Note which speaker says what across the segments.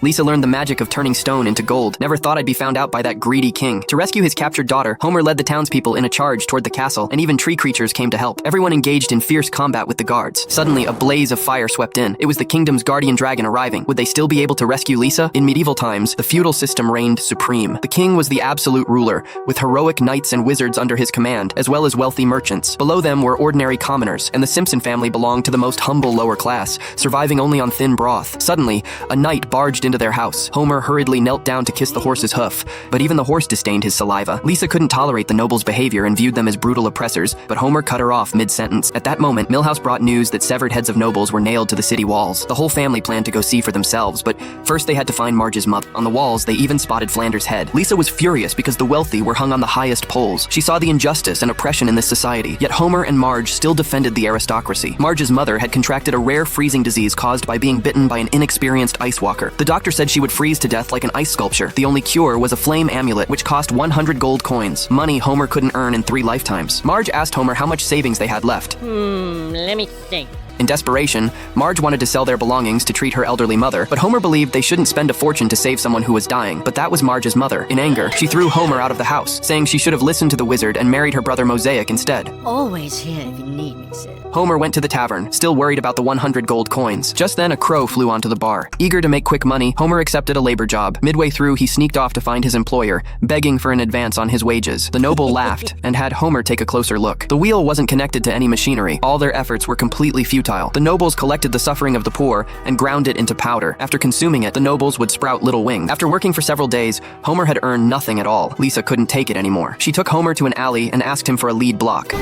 Speaker 1: Lisa learned the magic of turning stone into gold. Never thought I'd be found out by that greedy king. To rescue his captured daughter, Homer led the townspeople in a charge toward the castle, and even tree creatures came to help. Everyone engaged in fierce combat with the guards. Suddenly, a blaze of fire swept in. It was the kingdom's guardian dragon arriving. Would they still be able to rescue Lisa? In medieval times, the feudal system reigned supreme. The king was the absolute ruler, with heroic knights and wizards under his command, as well as wealthy merchants. Below them were ordinary commoners, and the Simpson family belonged to the most humble lower class, surviving only on thin broth. Suddenly, a knight barged into their house. Homer hurriedly knelt down to kiss the horse's hoof, but even the horse disdained his saliva. Lisa couldn't tolerate the noble's behavior and viewed them as brutal oppressors, but Homer cut her off mid-sentence. At that moment, Milhouse brought news that severed heads of nobles were nailed to the city walls. The whole family planned to go see for themselves, but first they had to find Marge's mother. On the walls, they even spotted Flanders' head. Lisa was furious because the wealthy were hung on the highest poles. She saw the injustice and oppression in this society, yet Homer and Marge still defended the aristocracy. Marge's mother had contracted a rare freezing disease caused by being bitten by an inexperienced ice walker. The doctor said she would freeze to death like an ice sculpture. The only cure was a flame amulet, which cost 100 gold coins, money Homer couldn't earn in 3 lifetimes. Marge asked Homer how much savings they had left.
Speaker 2: Let me think.
Speaker 1: In desperation, Marge wanted to sell their belongings to treat her elderly mother, but Homer believed they shouldn't spend a fortune to save someone who was dying. But that was Marge's mother. In anger, she threw Homer out of the house, saying she should have listened to the wizard and married her brother Mosaic instead.
Speaker 2: Always here if you need me, Sid.
Speaker 1: Homer went to the tavern, still worried about the 100 gold coins. Just then, a crow flew onto the bar. Eager to make quick money, Homer accepted a labor job. Midway through, he sneaked off to find his employer, begging for an advance on his wages. The noble laughed and had Homer take a closer look. The wheel wasn't connected to any machinery. All their efforts were completely futile. The nobles collected the suffering of the poor and ground it into powder. After consuming it, the nobles would sprout little wings. After working for several days, Homer had earned nothing at all. Lisa couldn't take it anymore. She took Homer to an alley and asked him for a lead block.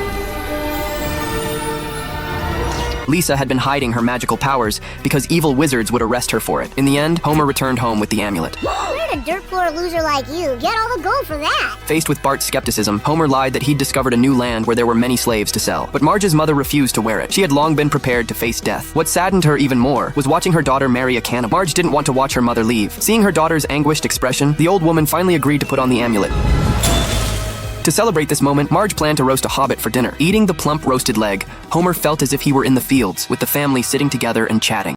Speaker 1: Lisa had been hiding her magical powers because evil wizards would arrest her for it. In the end, Homer returned home with the amulet.
Speaker 3: Where'd a dirt poor loser like you get all the gold for that?
Speaker 1: Faced with Bart's skepticism, Homer lied that he'd discovered a new land where there were many slaves to sell. But Marge's mother refused to wear it. She had long been prepared to face death. What saddened her even more was watching her daughter marry a cannibal. Marge didn't want to watch her mother leave. Seeing her daughter's anguished expression, the old woman finally agreed to put on the amulet. To celebrate this moment, Marge planned to roast a hobbit for dinner. Eating the plump roasted leg, Homer felt as if he were in the fields, with the family sitting together and chatting.